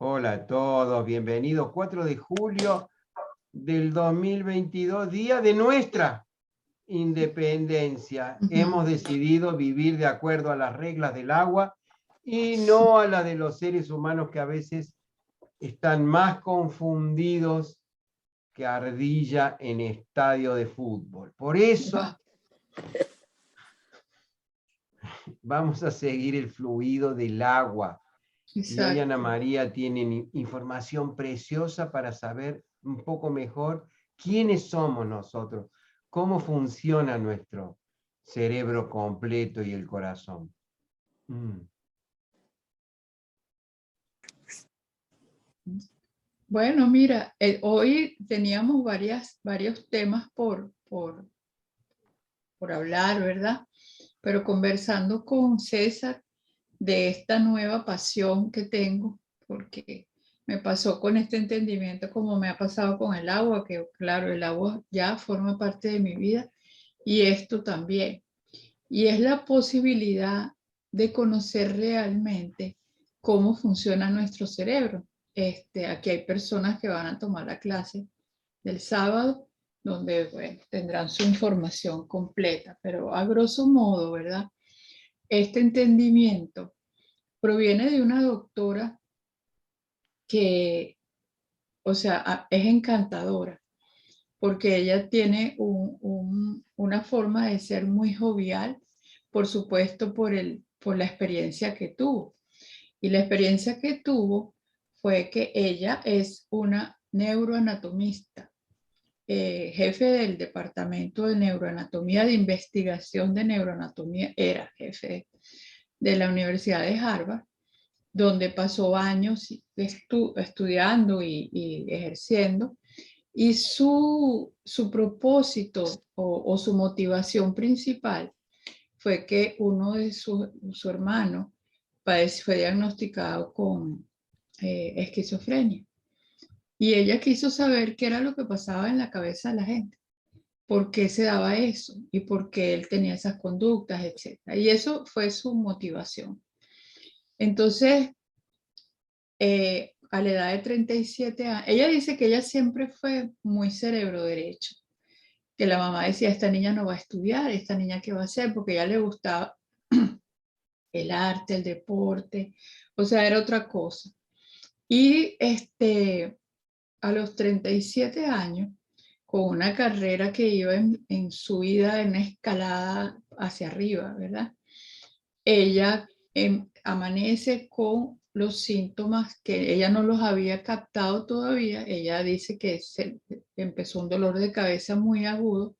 Hola a todos, bienvenidos. 4 de julio del 2022, día de nuestra independencia. Hemos decidido vivir de acuerdo a las reglas del agua y no a las de los seres humanos que a veces están más confundidos que ardilla en estadio de fútbol. Por eso vamos a seguir el fluido del agua. Y hoy Ana María tiene información preciosa para saber un poco mejor quiénes somos nosotros, cómo funciona nuestro cerebro completo y el corazón. Bueno, mira, hoy teníamos varios temas por hablar, ¿verdad? Pero conversando con César de esta nueva pasión que tengo, porque me pasó con este entendimiento como me ha pasado con el agua, que claro, el agua ya forma parte de mi vida y esto también. Y es la posibilidad de conocer realmente cómo funciona nuestro cerebro. Aquí hay personas que van a tomar la clase del sábado, donde bueno, tendrán su información completa, pero a grosso modo, ¿verdad? Este entendimiento proviene de una doctora que, o sea, es encantadora, porque ella tiene una forma de ser muy jovial, por supuesto, por la experiencia que tuvo. Y la experiencia que tuvo fue que ella es una neuroanatomista, jefe del Departamento de Neuroanatomía, de Investigación de Neuroanatomía, era jefe de la Universidad de Harvard, donde pasó años estudiando y ejerciendo. Y su propósito o su motivación principal fue que uno de su hermano fue diagnosticado con esquizofrenia. Y ella quiso saber qué era lo que pasaba en la cabeza de la gente, por qué se daba eso y por qué él tenía esas conductas, etc. Y eso fue su motivación. Entonces, a la edad de 37 años, ella dice que ella siempre fue muy cerebro derecho, que la mamá decía, esta niña no va a estudiar, esta niña qué va a hacer, porque a ella le gustaba el arte, el deporte, o sea, era otra cosa. Y a los 37 años, con una carrera que iba en subida, en una escalada hacia arriba, ¿verdad? Ella amanece con los síntomas que ella no los había captado todavía. Ella dice que empezó un dolor de cabeza muy agudo,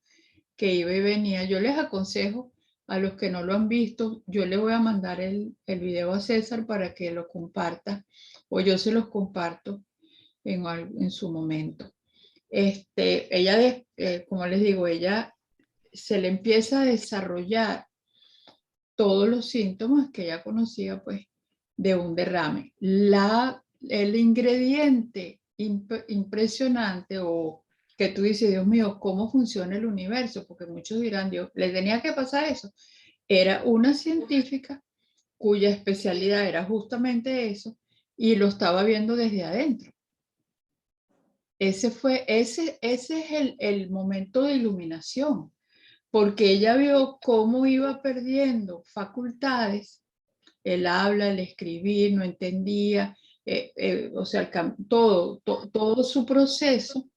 que iba y venía. Yo les aconsejo a los que no lo han visto, yo le voy a mandar el video a César para que lo comparta, o yo se los comparto en su momento. Ella, como les digo, ella se le empieza a desarrollar todos los síntomas que ella conocía, pues, de un derrame. El ingrediente impresionante o que tú dices, Dios mío, ¿cómo funciona el universo? Porque muchos dirán, Dios, ¿le tenía que pasar eso? Era una científica cuya especialidad era justamente eso y lo estaba viendo desde adentro. Ese es el momento de iluminación, porque ella vio cómo iba perdiendo facultades, el habla, el escribir, no entendía, o sea, todo su proceso,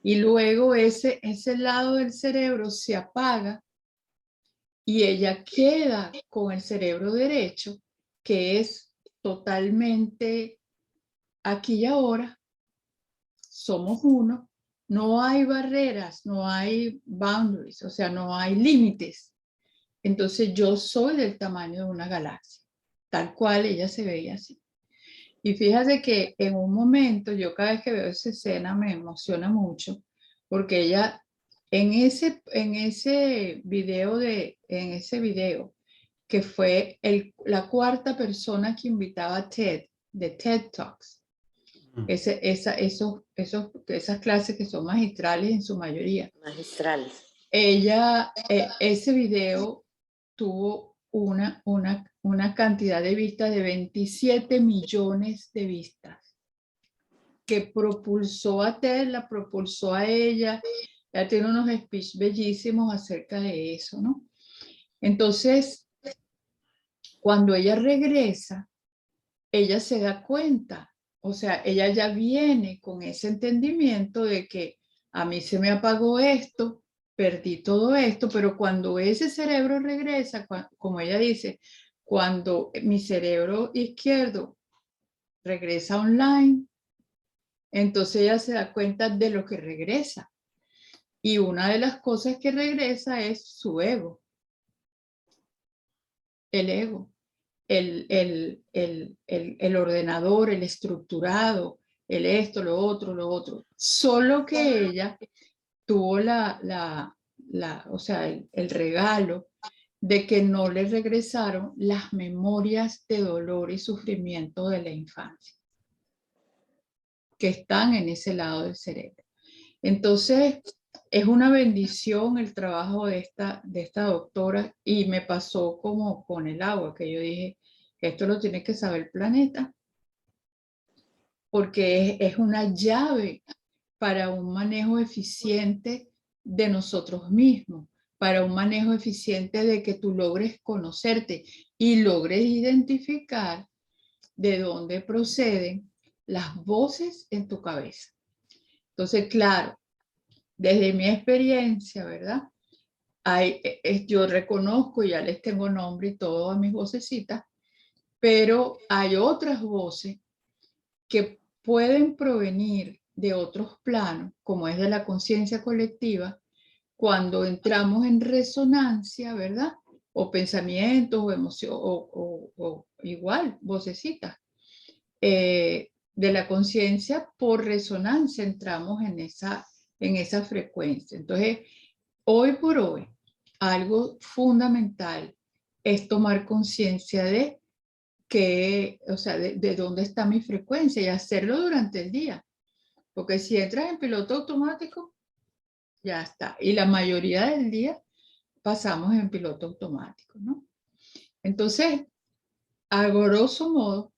y luego ese lado del cerebro se apaga y ella queda con el cerebro derecho, que es totalmente aquí y ahora, somos uno, no hay barreras, no hay boundaries, o sea, no hay límites. Entonces yo soy del tamaño de una galaxia, tal cual ella se veía así. Y fíjate que en un momento, yo cada vez que veo esa escena me emociona mucho, porque ella en ese video, que fue la cuarta persona que invitaba a TED, de TED Talks, esas clases que son magistrales en su mayoría. Magistrales. Ella, ese video tuvo una una cantidad de vistas de 27 millones de vistas, que propulsó a Ted, la propulsó a ella. Ella tiene unos speech bellísimos acerca de eso, ¿no? Entonces, cuando ella regresa, ella se da cuenta, o sea, ella ya viene con ese entendimiento de que a mí se me apagó esto, perdí todo esto, pero cuando ese cerebro regresa, como ella dice, cuando mi cerebro izquierdo regresa online, entonces ella se da cuenta de lo que regresa. Y una de las cosas que regresa es su ego, el ego. El ordenador, el estructurado, el esto, lo otro. Solo que ella tuvo o sea, el regalo de que no le regresaron las memorias de dolor y sufrimiento de la infancia, que están en ese lado del cerebro. Entonces, es una bendición el trabajo de esta doctora, y me pasó como con el agua, que yo dije, esto lo tiene que saber el planeta, porque es una llave para un manejo eficiente de nosotros mismos, para un manejo eficiente de que tú logres conocerte y logres identificar de dónde proceden las voces en tu cabeza. Entonces, claro, desde mi experiencia, ¿verdad? Yo reconozco, ya les tengo nombre y todo a mis vocecitas, pero hay otras voces que pueden provenir de otros planos, como es de la conciencia colectiva, cuando entramos en resonancia, ¿verdad? O pensamientos o emociones, o igual, vocecitas. De la conciencia, por resonancia entramos en esa frecuencia. Entonces, hoy por hoy, algo fundamental es tomar conciencia de que, o sea, de dónde está mi frecuencia y hacerlo durante el día. Porque si entras en piloto automático, ya está. Y la mayoría del día pasamos en piloto automático, ¿no? Entonces, a grosso modo,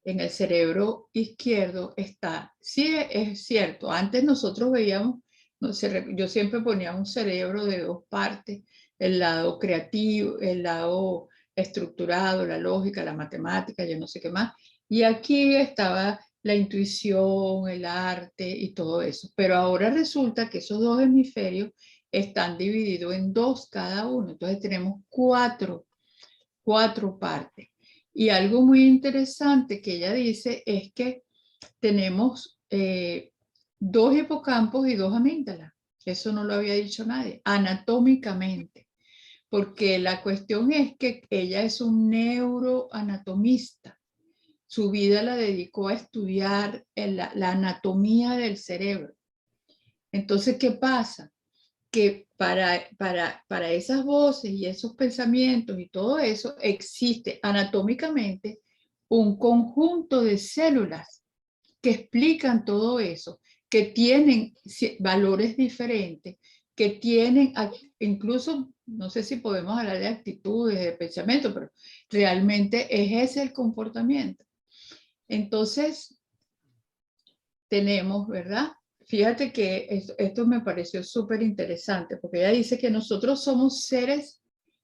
en el cerebro izquierdo está, sí es cierto, antes nosotros veíamos, yo siempre ponía un cerebro de dos partes, el lado creativo, el lado estructurado, la lógica, la matemática, yo no sé qué más, y aquí estaba la intuición, el arte y todo eso, pero ahora resulta que esos dos hemisferios están divididos en dos cada uno, entonces tenemos cuatro partes. Y algo muy interesante que ella dice es que tenemos dos hipocampos y dos amígdalas. Eso no lo había dicho nadie, anatómicamente. Porque la cuestión es que ella es un neuroanatomista. Su vida la dedicó a estudiar la anatomía del cerebro. Entonces, ¿qué pasa? Que para esas voces y esos pensamientos y todo eso existe anatómicamente un conjunto de células que explican todo eso, que tienen valores diferentes, que tienen incluso, no sé si podemos hablar de actitudes, de pensamiento, pero realmente es ese el comportamiento. Entonces, tenemos, ¿verdad? Fíjate que esto me pareció súper interesante, porque ella dice que nosotros somos seres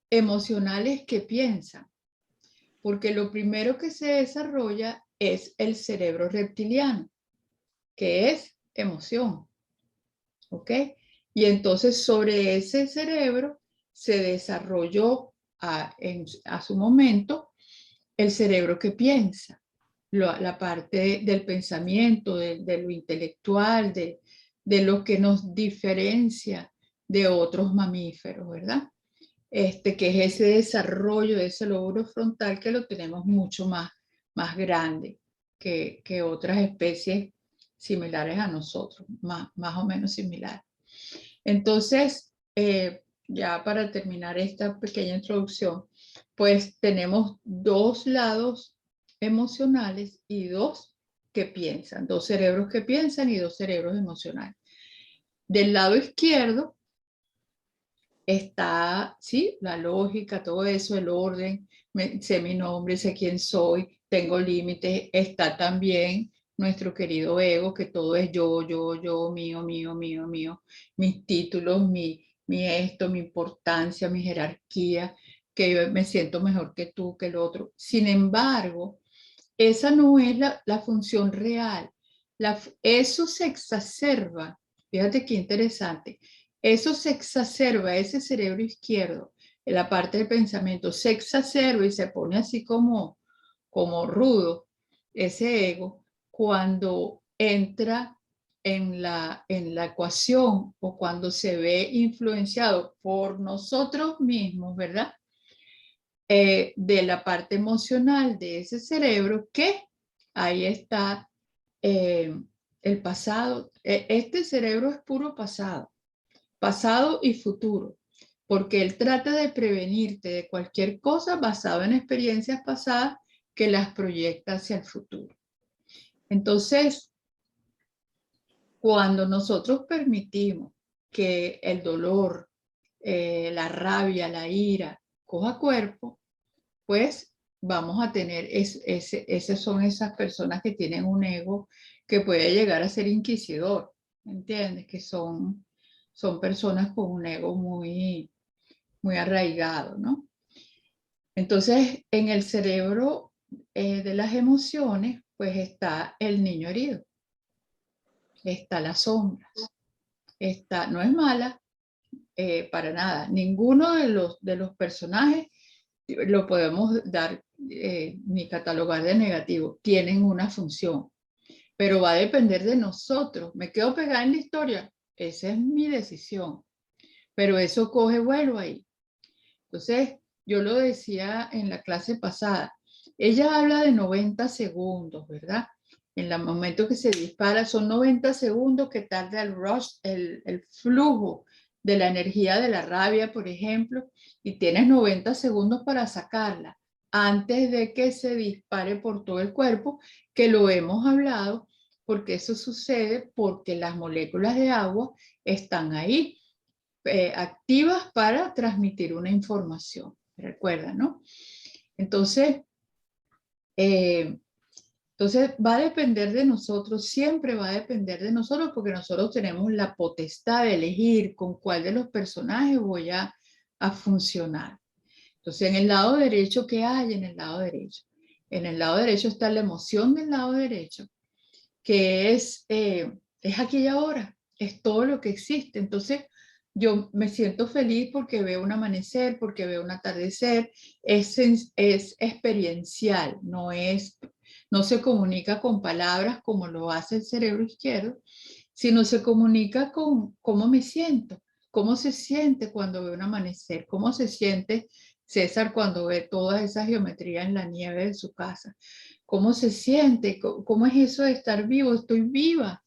emocionales que piensan, porque lo primero que se desarrolla es el cerebro reptiliano, que es emoción, ¿ok? Y entonces sobre ese cerebro se desarrolló a su momento el cerebro que piensa, la parte del pensamiento, de lo intelectual, de lo que nos diferencia de otros mamíferos, ¿verdad? Que es ese desarrollo de ese lóbulo frontal que lo tenemos mucho más grande que otras especies similares a nosotros, más o menos similares. Entonces, ya para terminar esta pequeña introducción, pues tenemos dos lados emocionales y dos que piensan, dos cerebros que piensan y dos cerebros emocionales. Del lado izquierdo está, sí, la lógica, todo eso, el orden, sé mi nombre, sé quién soy, tengo límites, está también nuestro querido ego, que todo es yo, mío, mío, mío, mío, mis títulos, mi esto, mi importancia, mi jerarquía, que yo me siento mejor que tú, que el otro. Sin embargo, esa no es la función real. Eso se exacerba, fíjate qué interesante, eso se exacerba, ese cerebro izquierdo, en la parte del pensamiento, se exacerba y se pone así como rudo, ese ego, cuando entra en la ecuación o cuando se ve influenciado por nosotros mismos, ¿verdad? De la parte emocional de ese cerebro, que ahí está eh, el pasado. Este cerebro es puro pasado, pasado y futuro, porque él trata de prevenirte de cualquier cosa basado en experiencias pasadas que las proyecta hacia el futuro. Entonces, cuando nosotros permitimos que el dolor, la rabia, la ira coja cuerpo, pues vamos a tener, esas son esas personas que tienen un ego que puede llegar a ser inquisidor, ¿entiendes? Que son personas con un ego muy, muy arraigado, ¿no? Entonces, en el cerebro de las emociones, pues está el niño herido, está las sombras, está, no es mala para nada, ninguno de los personajes lo podemos dar ni catalogar de negativo, tienen una función, pero va a depender de nosotros. ¿Me quedo pegada en la historia? Esa es mi decisión, pero eso coge vuelo ahí. Entonces, yo lo decía en la clase pasada, ella habla de 90 segundos, ¿verdad? En el momento que se dispara, son 90 segundos que tarda el rush, el flujo de la energía de la rabia, por ejemplo, y tienes 90 segundos para sacarla antes de que se dispare por todo el cuerpo, que lo hemos hablado, porque eso sucede porque las moléculas de agua están ahí activas para transmitir una información. Recuerda, ¿no? Entonces, eh, entonces va a depender de nosotros, siempre va a depender de nosotros, porque nosotros tenemos la potestad de elegir con cuál de los personajes voy a funcionar. Entonces, en el lado derecho, ¿qué hay en el lado derecho? En el lado derecho está la emoción del lado derecho, que es aquí y ahora, es todo lo que existe. Entonces, yo me siento feliz porque veo un amanecer, porque veo un atardecer, es experiencial, no se comunica con palabras como lo hace el cerebro izquierdo, sino se comunica con cómo me siento, cómo se siente cuando veo un amanecer, cómo se siente César cuando ve toda esa geometría en la nieve de su casa. ¿Cómo se siente? ¿Cómo es eso de estar vivo? Estoy viva.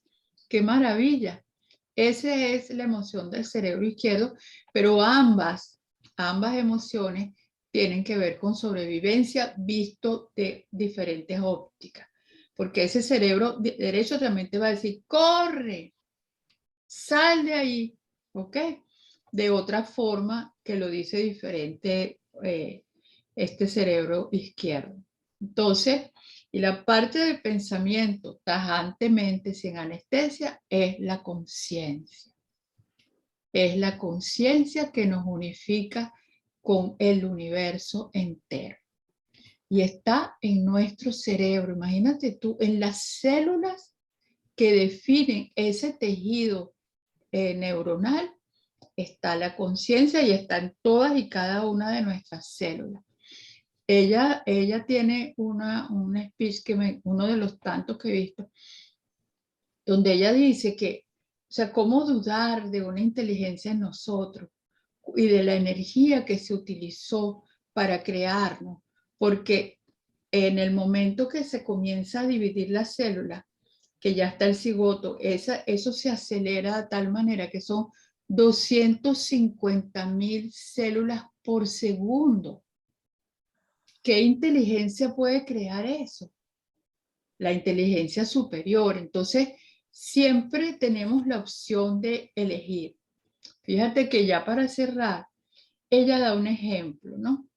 ¡Qué maravilla! Esa es la emoción del cerebro izquierdo, pero ambas emociones tienen que ver con sobrevivencia visto de diferentes ópticas. Porque ese cerebro derecho también te va a decir, corre, sal de ahí, ¿ok? De otra forma que lo dice diferente este cerebro izquierdo. Entonces, y la parte del pensamiento tajantemente, sin anestesia, es la conciencia. Es la conciencia que nos unifica con el universo entero. Y está en nuestro cerebro. Imagínate tú, en las células que definen ese tejido neuronal, está la conciencia y está en todas y cada una de nuestras células. Ella tiene un speech uno de los tantos que he visto, donde ella dice que, o sea, cómo dudar de una inteligencia en nosotros y de la energía que se utilizó para crearnos, porque en el momento que se comienza a dividir la célula, que ya está el cigoto, eso se acelera de tal manera que son 250.000 células por segundo. ¿Qué inteligencia puede crear eso? La inteligencia superior. Entonces, siempre tenemos la opción de elegir. Fíjate que ya para cerrar, ella da un ejemplo, ¿no?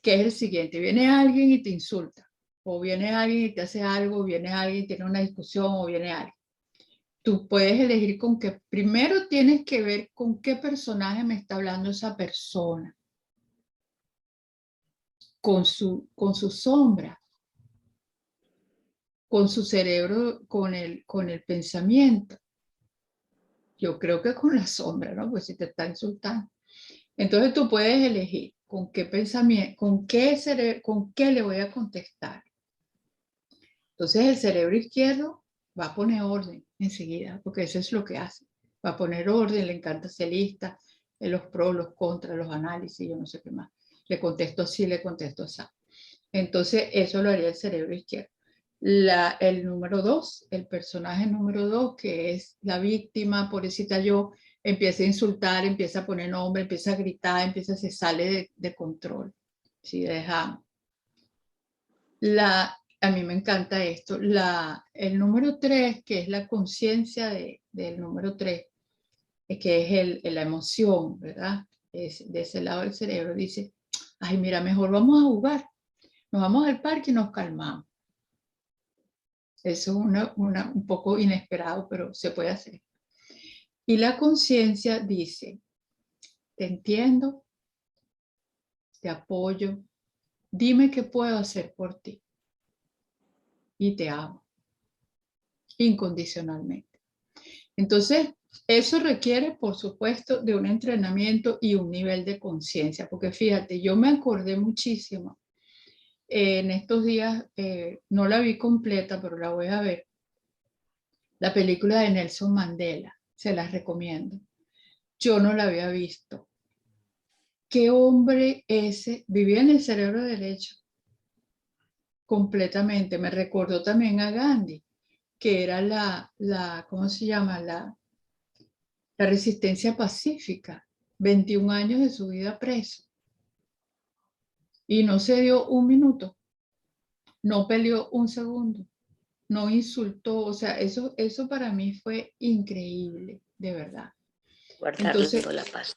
Que es el siguiente: viene alguien y te insulta, o viene alguien y te hace algo, o viene alguien y tiene una discusión, o viene alguien. Tú puedes elegir con qué. Primero tienes que ver con qué personaje me está hablando esa persona, con su sombra, con su cerebro, con el pensamiento. Yo creo que con la sombra, ¿no? Pues si te está insultando. Entonces tú puedes elegir con qué pensamiento, con qué le voy a contestar. Entonces el cerebro izquierdo va a poner orden enseguida, porque eso es lo que hace. Va a poner orden, le encanta hacer lista, los pros, los contras, los análisis, yo no sé qué más. Le contesto sí, le contesto así. Entonces eso lo haría el cerebro izquierdo. El número 2, el personaje número 2, que es la víctima, pobrecita yo, empieza a insultar, empieza a poner nombre, empieza a gritar, se sale de control. Si dejamos. A mí me encanta esto. El número 3, que es la conciencia del número 3, que es la emoción, ¿verdad? De ese lado del cerebro, dice, ay, mira, mejor vamos a jugar. Nos vamos al parque y nos calmamos. Eso es un poco inesperado, pero se puede hacer. Y la conciencia dice, te entiendo, te apoyo, dime qué puedo hacer por ti. Y te amo, incondicionalmente. Entonces, eso requiere, por supuesto, de un entrenamiento y un nivel de conciencia, porque fíjate, yo me acordé muchísimo. En estos días, no la vi completa, pero la voy a ver. La película de Nelson Mandela, se las recomiendo. Yo no la había visto. ¿Qué hombre ese? Vivía en el cerebro derecho completamente. Me recordó también a Gandhi, que era ¿cómo se llama? La resistencia pacífica. 21 años de su vida preso. Y no se dio un minuto. No peleó un segundo. No insultó. O sea, eso para mí fue increíble, de verdad. Entonces, la paz.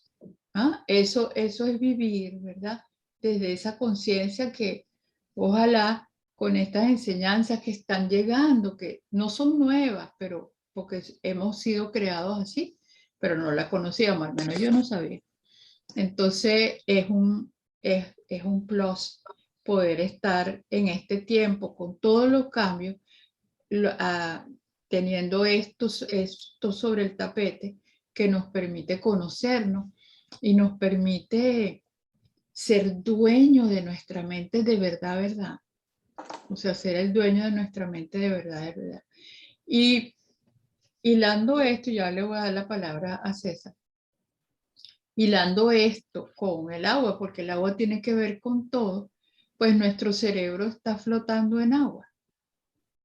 Eso es vivir, ¿verdad? Desde esa conciencia que ojalá con estas enseñanzas que están llegando, que no son nuevas, pero porque hemos sido creados así, pero no la conocíamos, al menos yo no sabía. Entonces es un plus poder estar en este tiempo con todos los cambios, teniendo esto sobre el tapete que nos permite conocernos y nos permite ser dueño de nuestra mente de verdad, verdad. O sea, ser el dueño de nuestra mente de verdad, de verdad. Y hilando esto, ya le voy a dar la palabra a César. Hilando esto con el agua, porque el agua tiene que ver con todo, pues nuestro cerebro está flotando en agua.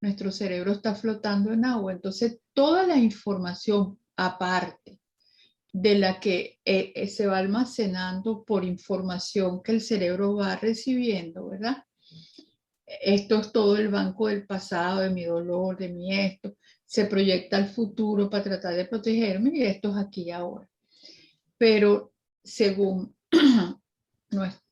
Nuestro cerebro está flotando en agua. Entonces, toda la información aparte de la que se va almacenando por información que el cerebro va recibiendo, ¿verdad? Esto es todo el banco del pasado, de mi dolor, de mi esto. Se proyecta al futuro para tratar de protegerme y esto es aquí y ahora. Pero según,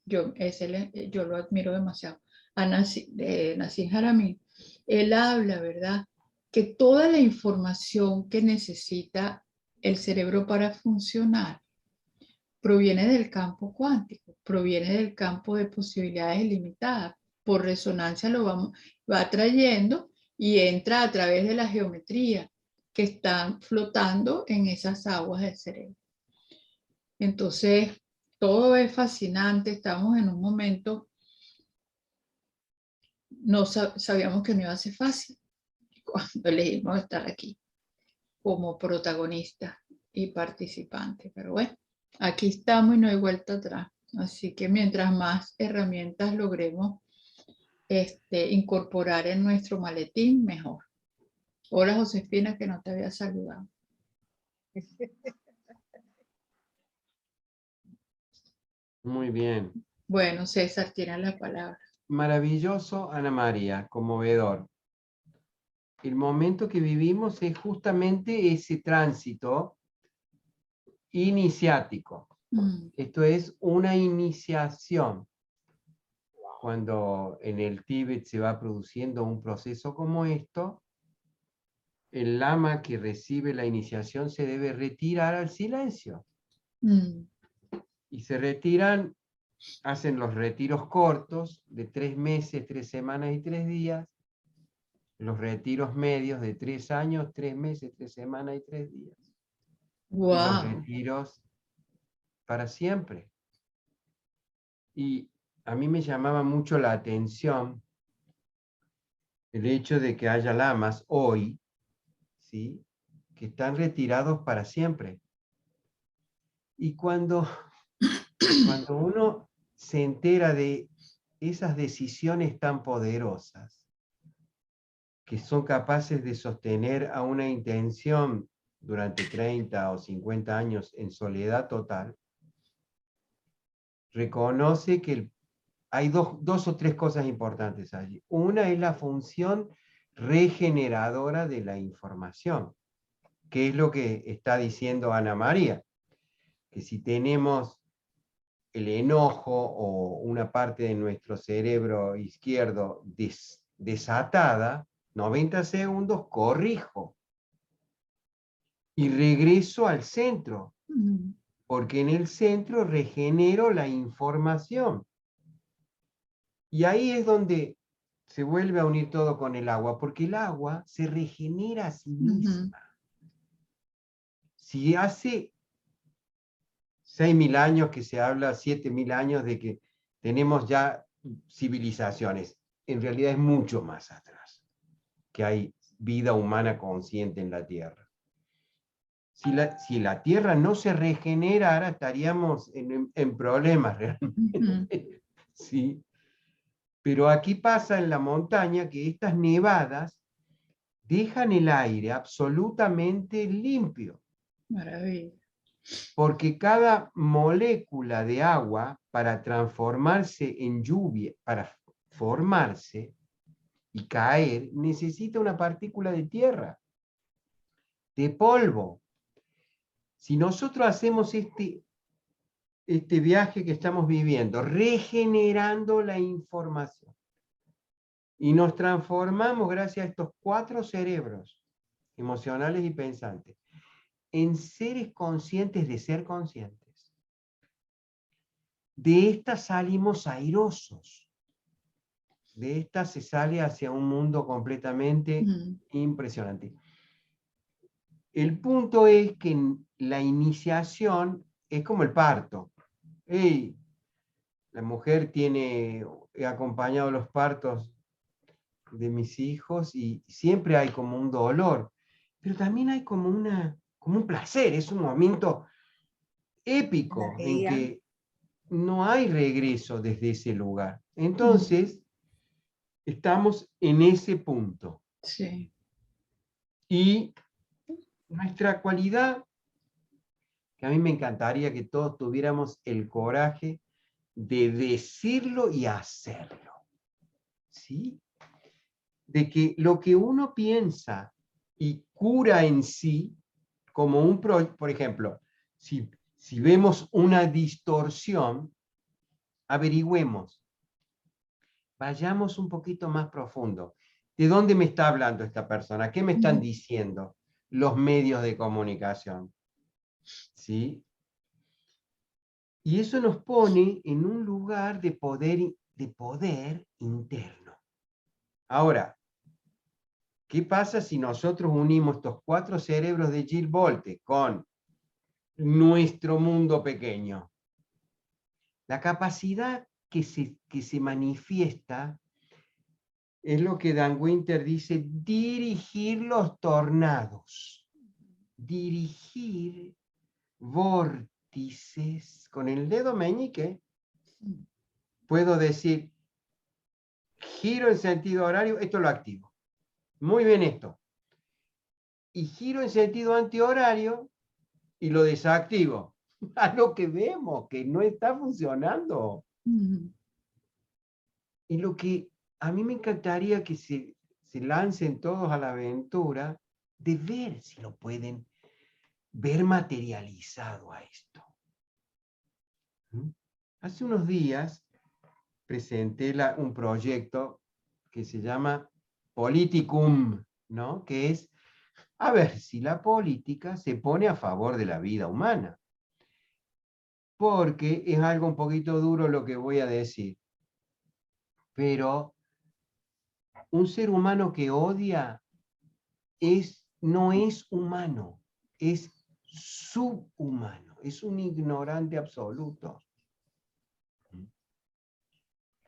yo lo admiro demasiado, a Nassim Haramein, él habla, ¿verdad? Que toda la información que necesita el cerebro para funcionar proviene del campo cuántico, proviene del campo de posibilidades ilimitadas. Por resonancia va trayendo y entra a través de la geometría que están flotando en esas aguas del cerebro. Entonces, todo es fascinante. Estamos en un momento, no sabíamos que no iba a ser fácil cuando elegimos estar aquí como protagonistas y participantes. Pero bueno, aquí estamos y no hay vuelta atrás. Así que mientras más herramientas logremos incorporar en nuestro maletín, mejor. Hola, Josefina, que no te había saludado. Muy bien. Bueno, César, tiene la palabra. Maravilloso, Ana María, conmovedor. El momento que vivimos es justamente ese tránsito iniciático. Esto es una iniciación. Cuando en el Tíbet se va produciendo un proceso como esto, el lama que recibe la iniciación se debe retirar al silencio. Y se retiran, hacen los retiros cortos de 3 meses, 3 semanas y 3 días, los retiros medios de 3 años, 3 meses, 3 semanas y 3 días. Wow. Y los retiros para siempre. Y a mí me llamaba mucho la atención el hecho de que haya lamas hoy, ¿sí?, que están retirados para siempre. Y cuando uno se entera de esas decisiones tan poderosas, que son capaces de sostener a una intención durante 30 o 50 años en soledad total, reconoce que hay dos o tres cosas importantes allí. Una es la función regeneradora de la información, que es lo que está diciendo Ana María, que si tenemos el enojo o una parte de nuestro cerebro izquierdo desatada, 90 segundos, corrijo y regreso al centro, porque en el centro regenero la información. Y ahí es donde se vuelve a unir todo con el agua, porque el agua se regenera a sí misma. Si hace 6.000 años que se habla, 7.000 años de que tenemos ya civilizaciones, en realidad es mucho más atrás que hay vida humana consciente en la Tierra. Si la Tierra no se regenerara, estaríamos en problemas realmente. ¿Sí? Pero aquí pasa en la montaña que estas nevadas dejan el aire absolutamente limpio. Maravilla. Porque cada molécula de agua, para transformarse en lluvia, para formarse y caer, necesita una partícula de tierra, de polvo. Si nosotros hacemos este viaje que estamos viviendo, regenerando la información, y nos transformamos gracias a estos 4 cerebros, emocionales y pensantes, en seres conscientes de ser conscientes, de esta salimos airosos. De esta se sale hacia un mundo completamente impresionante. El punto es que la iniciación es como el parto. Hey, la mujer he acompañado los partos de mis hijos y siempre hay como un dolor, pero también hay como un placer, es un momento épico en que no hay regreso desde ese lugar. Entonces, estamos en ese punto. Sí. Y nuestra cualidad, que a mí me encantaría que todos tuviéramos el coraje de decirlo y hacerlo. ¿Sí? De que lo que uno piensa y cura en sí, como por ejemplo, si vemos una distorsión, averigüemos, vayamos un poquito más profundo. ¿De dónde me está hablando esta persona? ¿Qué me están diciendo los medios de comunicación? ¿Sí? Y eso nos pone en un lugar de poder interno. Ahora, ¿qué pasa si nosotros unimos estos 4 cerebros de Gil Volte con nuestro mundo pequeño? La capacidad que se manifiesta es lo que Dan Winter dice, dirigir los tornados. Dirigir vórtices. Con el dedo meñique puedo decir, giro en sentido horario, esto lo activo. Muy bien esto. Y giro en sentido antihorario y lo desactivo. A lo que vemos, que no está funcionando. Y lo que a mí me encantaría que se lancen todos a la aventura de ver si lo pueden ver materializado a esto. Hace unos días presenté un proyecto que se llama Politicum, ¿no? Que es, a ver, si la política se pone a favor de la vida humana. Porque es algo un poquito duro lo que voy a decir. Pero un ser humano que odia no es humano, es subhumano, es un ignorante absoluto.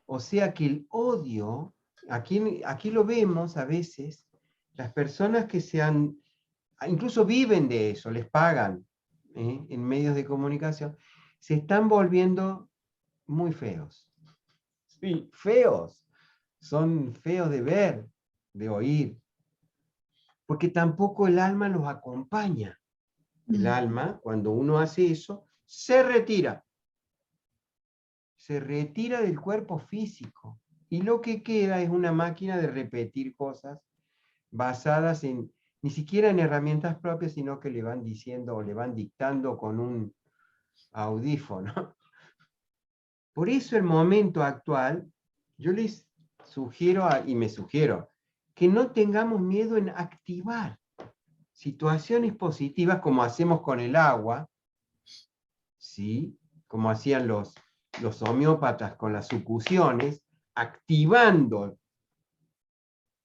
O sea que el odio, aquí lo vemos a veces, las personas que incluso viven de eso, les pagan en medios de comunicación, se están volviendo muy feos. Sí, feos. Son feos de ver, de oír. Porque tampoco el alma los acompaña. El alma, cuando uno hace eso, se retira. Se retira del cuerpo físico. Y lo que queda es una máquina de repetir cosas basadas ni siquiera en herramientas propias, sino que le van diciendo o le van dictando con un audífono. Por eso el momento actual, yo les sugiero, y me sugiero, que no tengamos miedo en activar situaciones positivas como hacemos con el agua, ¿sí? Como hacían los homeópatas con las sucusiones, activando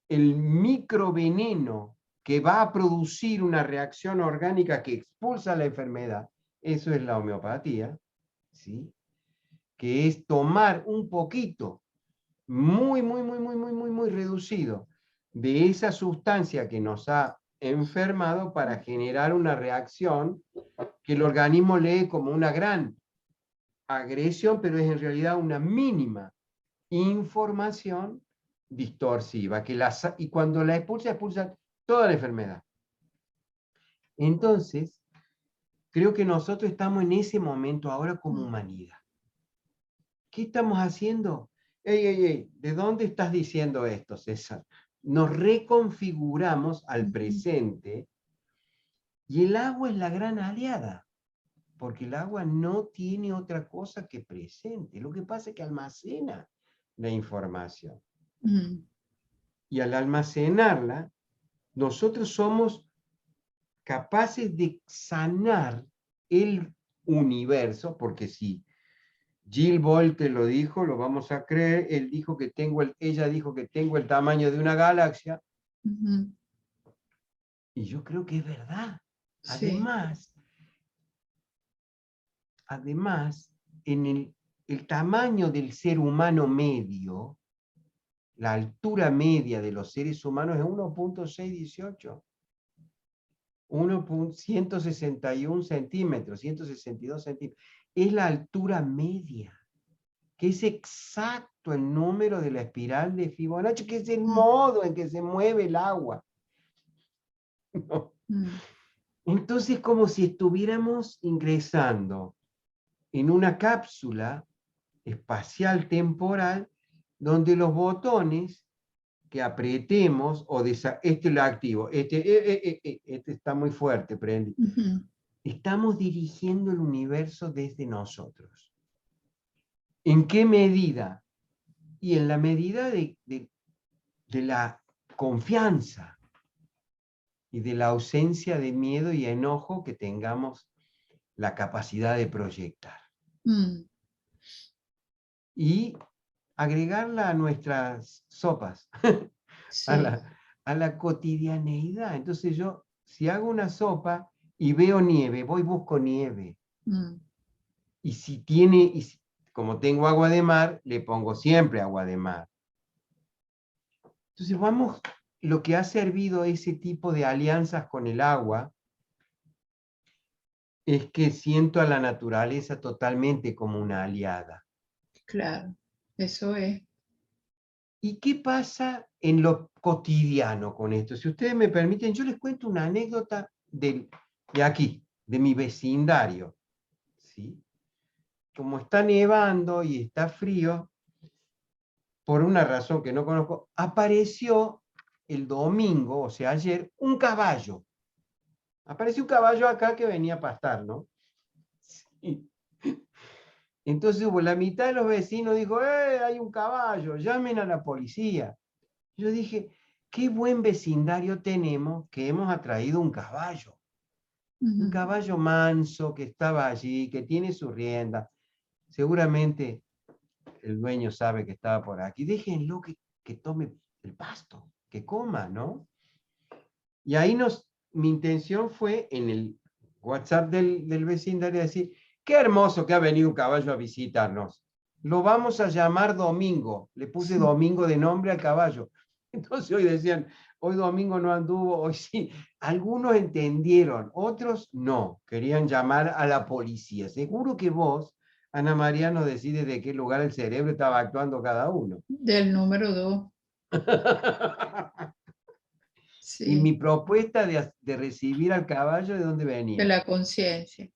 el microveneno que va a producir una reacción orgánica que expulsa la enfermedad. Eso es la homeopatía, ¿sí? Que es tomar un poquito, muy reducido, de esa sustancia que nos ha enfermado para generar una reacción que el organismo lee como una gran agresión, pero es en realidad una mínima información distorsiva, y cuando la expulsa toda la enfermedad. Entonces, creo que nosotros estamos en ese momento ahora como humanidad. ¿Qué estamos haciendo? Ey, ¿de dónde estás diciendo esto, César? Nos reconfiguramos al presente y el agua es la gran aliada, porque el agua no tiene otra cosa que presente. Lo que pasa es que almacena la información. Y al almacenarla, nosotros somos capaces de sanar el universo, porque si Jill Bolte lo dijo, lo vamos a creer, ella dijo que tengo el tamaño de una galaxia, y yo creo que es verdad. Sí. Además, en el tamaño del ser humano medio, la altura media de los seres humanos es 1.618. 161 centímetros, 162 centímetros. Es la altura media, que es exacto el número de la espiral de Fibonacci, que es el modo en que se mueve el agua. ¿No? Entonces, como si estuviéramos ingresando en una cápsula espacial temporal donde los botones que apretemos, este lo activo, este está muy fuerte, prende. Estamos dirigiendo el universo desde nosotros. ¿En qué medida? Y en la medida de la confianza y de la ausencia de miedo y enojo que tengamos la capacidad de proyectar. Y agregarla a nuestras sopas, Sí. a la cotidianeidad. Entonces yo, si hago una sopa y veo nieve, voy y busco nieve. Y como tengo agua de mar, le pongo siempre agua de mar. Entonces lo que ha servido ese tipo de alianzas con el agua es que siento a la naturaleza totalmente como una aliada. Claro, eso es. ¿Y qué pasa en lo cotidiano con esto? Si ustedes me permiten, yo les cuento una anécdota de aquí, de mi vecindario. ¿Sí? Como está nevando y está frío, por una razón que no conozco, apareció el domingo, o sea, ayer, un caballo. Apareció un caballo acá que venía a pastar, ¿no? Sí. Entonces hubo la mitad de los vecinos dijo, hay un caballo, llamen a la policía. Yo dije, qué buen vecindario tenemos que hemos atraído un caballo. Un caballo manso que estaba allí, que tiene su rienda. Seguramente el dueño sabe que estaba por aquí. Déjenlo que tome el pasto, que coma, ¿no? Y ahí mi intención fue en el WhatsApp del vecindario decir, qué hermoso que ha venido un caballo a visitarnos. Lo vamos a llamar Domingo. Le puse Domingo de nombre al caballo. Entonces hoy decían, hoy Domingo no anduvo, hoy sí. Algunos entendieron, otros no. Querían llamar a la policía. Seguro que vos, Ana María, nos decides de qué lugar el cerebro estaba actuando cada uno. Del número 2. Y Sí, mi propuesta de recibir al caballo, ¿de dónde de venía? la conciencia.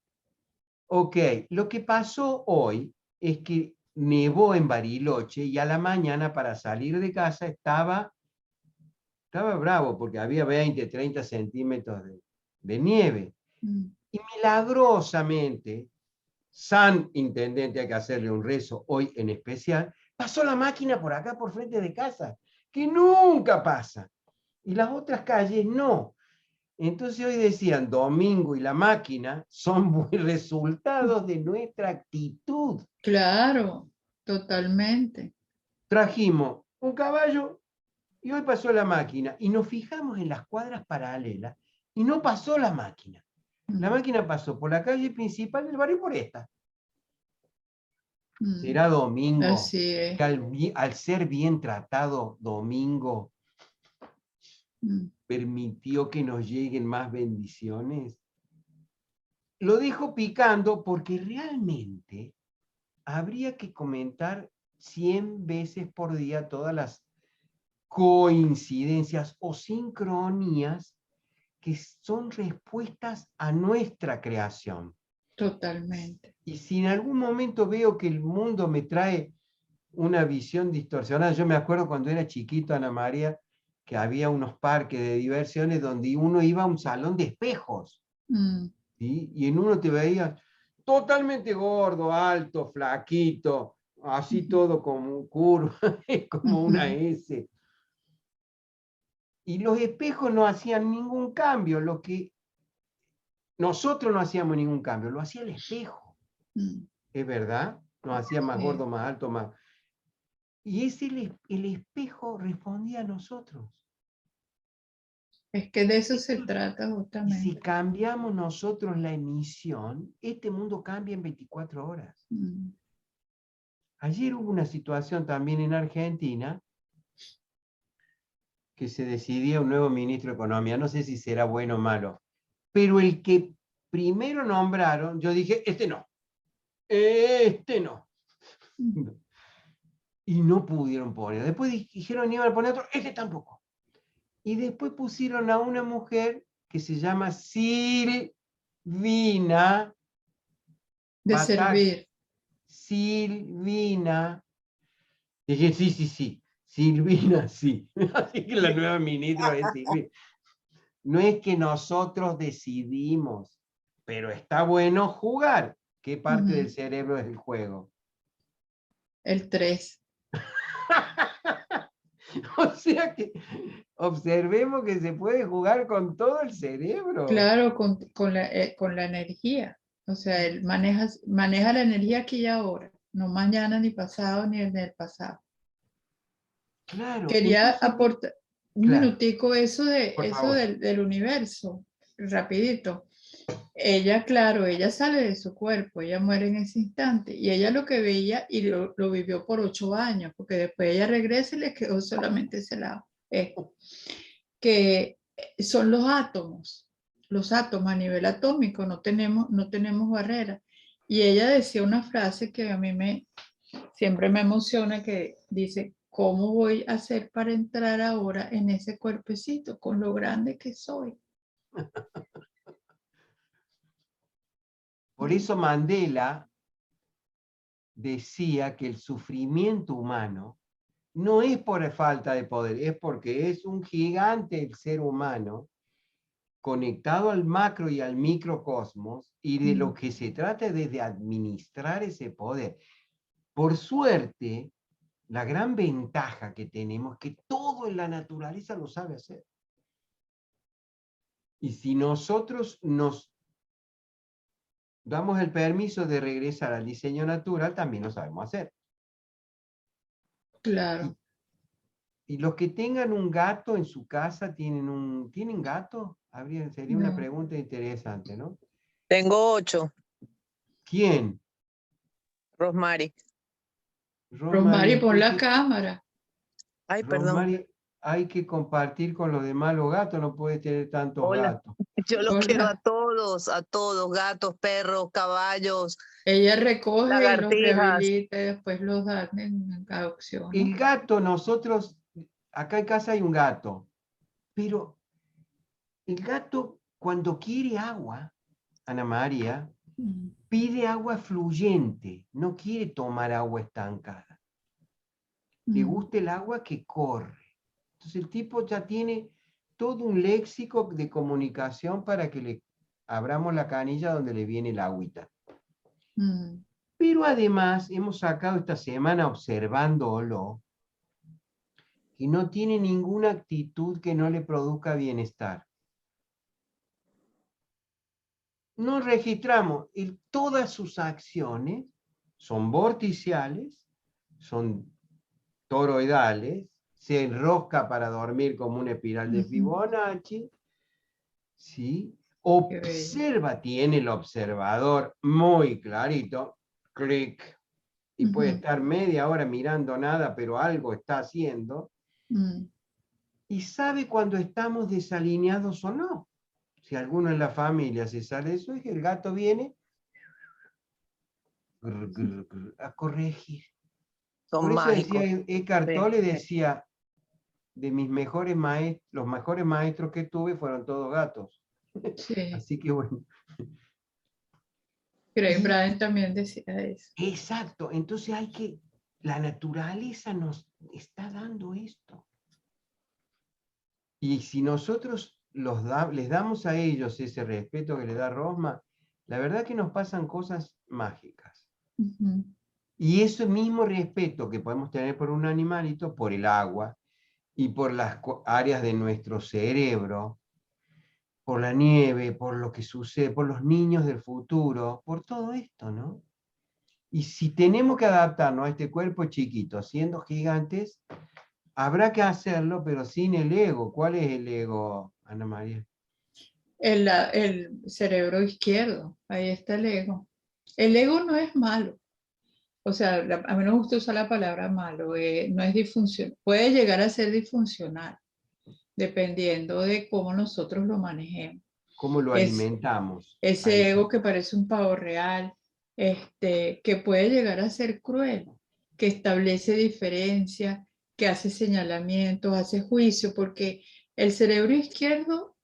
Ok, lo que pasó hoy es que nevó en Bariloche y a la mañana para salir de casa estaba bravo porque había 20, 30 centímetros de nieve. Y milagrosamente, San Intendente, hay que hacerle un rezo hoy en especial, pasó la máquina por acá, por frente de casa, que nunca pasa. Y las otras calles no. Entonces hoy decían, Domingo y la máquina son resultados de nuestra actitud. Claro, totalmente. Trajimos un caballo y hoy pasó la máquina. Y nos fijamos en las cuadras paralelas y no pasó la máquina. La máquina pasó por la calle principal del barrio por esta. ¿Será Domingo? Así es. Que al ser bien tratado, Domingo permitió que nos lleguen más bendiciones. Lo dejo picando porque realmente habría que comentar 100 veces por día todas las coincidencias o sincronías que son respuestas a nuestra creación. Totalmente. Y si en algún momento veo que el mundo me trae una visión distorsionada, yo me acuerdo cuando era chiquito, Ana María, que había unos parques de diversiones donde uno iba a un salón de espejos, ¿sí? Y en uno te veía totalmente gordo, alto, flaquito, así todo como un curva, como una S. Y los espejos no hacían ningún cambio, lo que nosotros no hacíamos ningún cambio, lo hacía el espejo. ¿Es verdad? Nos hacía más gordo, más alto, más... Y el espejo respondía a nosotros. Es que de eso se trata Y si justamente. cambiamos nosotros la emisión, este mundo cambia en 24 horas. Ayer hubo una situación también en Argentina que se decidía un nuevo ministro de Economía. No sé si será bueno o malo, pero el que primero nombraron, yo dije, este no. Y no pudieron poner. Después dijeron, iban a poner otro, este tampoco. Y después pusieron a una mujer que se llama Silvina De Batak. servir. Silvina. Dije, sí, sí, sí. Silvina, sí. Así que la nueva ministra es Silvina. No es que nosotros decidimos, pero está bueno jugar. ¿Qué parte del cerebro es el juego? El 3. O sea que observemos que se puede jugar con todo el cerebro. Claro, con la energía. O sea, él maneja la energía aquí y ahora, no mañana, ni pasado, ni en el pasado. Claro, Quería entonces, aportar un claro, minutico por eso favor. del universo, rapidito. Ella, claro, ella sale de su cuerpo, ella muere en ese instante y ella lo que veía y lo vivió por 8 años, porque después ella regresa y le quedó solamente ese lado, que son los átomos a nivel atómico, no tenemos barreras. Y ella decía una frase que a mí siempre me emociona, que dice, ¿cómo voy a hacer para entrar ahora en ese cuerpecito con lo grande que soy? Por eso Mandela decía que el sufrimiento humano no es por falta de poder, es porque es un gigante el ser humano conectado al macro y al microcosmos, y de lo que se trata es de administrar ese poder. Por suerte, la gran ventaja que tenemos es que todo en la naturaleza lo sabe hacer. Y si nosotros nos damos el permiso de regresar al diseño natural, también lo sabemos hacer. Claro. Y los que tengan un gato en su casa, ¿tienen gato? Sería una pregunta interesante, ¿no? Tengo 8. ¿Quién? Rosmary. Rosmary, pon la cámara. Ay, Rosmary, perdón. hay que compartir con los demás los gatos, no puede tener tantos Hola. gatos. Yo los Hola. quiero a todos, gatos, perros, caballos. Ella recoge y los lagartijas. rehabilita y después los da en adopción, ¿no? El gato, nosotros, acá en casa hay un gato, pero el gato cuando quiere agua, Ana María, pide agua fluyente, no quiere tomar agua estancada. Le gusta el agua que corre. Entonces el tipo ya tiene todo un léxico de comunicación para que le abramos la canilla donde le viene el agüita. Pero además hemos sacado esta semana observándolo que no tiene ninguna actitud que no le produzca bienestar. No registramos, todas sus acciones son vorticiales, son toroidales, se enrosca para dormir como una espiral de Fibonacci, ¿sí? Observa, tiene el observador muy clarito, clic, y puede estar media hora mirando nada, pero algo está haciendo, y sabe cuando estamos desalineados o no. Si alguno en la familia se sale de eso, es que el gato viene a corregir. Son Por eso mágicos. decía Eckhart Tolle, decía, de mis mejores maestros, los mejores maestros que tuve fueron todos gatos. Sí. Así que bueno. Craig Bryant también decía eso. Exacto, entonces la naturaleza nos está dando esto. Y si nosotros les damos a ellos ese respeto que le da Rosma, la verdad que nos pasan cosas mágicas. Y ese mismo respeto que podemos tener por un animalito, por el agua y por las áreas de nuestro cerebro, por la nieve, por lo que sucede, por los niños del futuro, por todo esto, ¿no? Y si tenemos que adaptarnos a este cuerpo chiquito, siendo gigantes, habrá que hacerlo, pero sin el ego. ¿Cuál es el ego, Ana María? El cerebro izquierdo, ahí está el ego. El ego no es malo. O sea, a mí no me gusta usar la palabra malo, no es disfuncional. Puede llegar a ser disfuncional, dependiendo de cómo nosotros lo manejemos. ¿Cómo lo alimentamos? Ese ego que parece un pavo real, que puede llegar a ser cruel, que establece diferencias, que hace señalamientos, hace juicio, porque el cerebro izquierdo,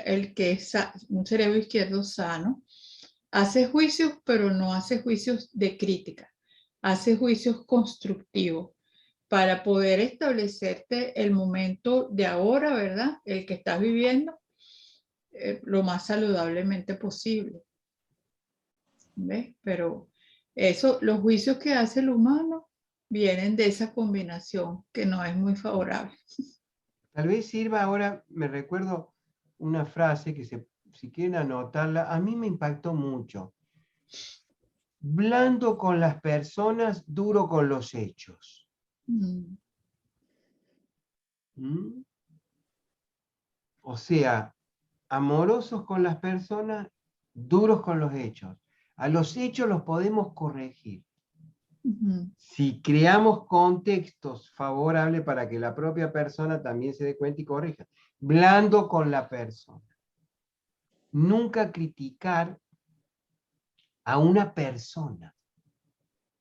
el que es un cerebro izquierdo sano, hace juicios, pero no hace juicios de crítica, hace juicios constructivos para poder establecerte el momento de ahora, ¿verdad? El que estás viviendo lo más saludablemente posible. ¿Ves? Pero eso, los juicios que hace el humano vienen de esa combinación que no es muy favorable. Tal vez sirva ahora, me recuerdo una frase que si quieren anotarla, a mí me impactó mucho. Blando con las personas, duro con los hechos. O sea, amorosos con las personas, duros con los hechos. A los hechos los podemos corregir. Si creamos contextos favorables para que la propia persona también se dé cuenta y corrija. Blando con la persona. Nunca criticar a una persona.